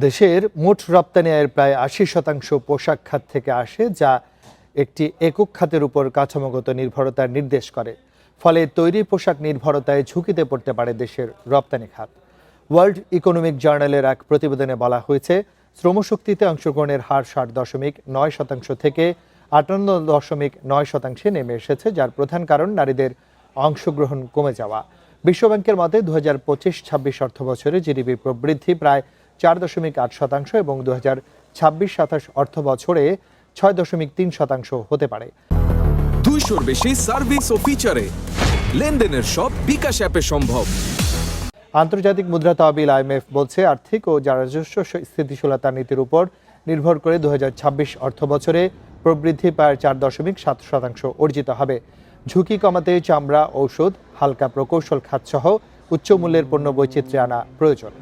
দেশের মোট রপ্তানি আয়ের প্রায় ৮০% পোশাক খাত থেকে আসে, যা একটি একক খাতের উপর কাঠামোগত নির্ভরতার নির্দেশ করে। ফলে তৈরি পোশাক নির্ভরতায় ঝুঁকিতে পড়তে পারে দেশের রপ্তানি খাত। ওয়ার্ল্ড ইকোনমিক জার্নালের এক প্রতিবেদনে বলা হয়েছে, শ্রমশক্তিতে অংশগ্রহণের হার ৬০.৯% থেকে ৫৮.৯% নেমে এসেছে, যার প্রধান কারণ নারীদের অংশগ্রহণ কমে যাওয়া। বিশ্বব্যাংকের মতে ২০২৫-২৬ অর্থবছরে জিডিপি প্রবৃদ্ধি প্রায় ৪.৮% এবং ২০২৬-২৭ অর্থ বছরে ৬.৩% হতে পারে। ২০০-র বেশি সার্ভিস ও ফিচারে লেনদেনের সব বিকাশ অ্যাপে সম্ভব। আন্তর্জাতিক মুদ্রা তহবিল IMF বলছে, আর্থিক ও রাজস্ব স্থিতিশীলতা নীতির উপর নির্ভর করে ২০২৬ অর্থ বছরে প্রবৃদ্ধি প্রায় ৪.৭% অর্জিত হবে। ঝুঁকি কমাতে চামড়া, ঔষধ, হালকা প্রকৌশল খাতসহ উচ্চ মূল্যের পণ্য বৈচিত্র্যে আনা প্রয়োজন।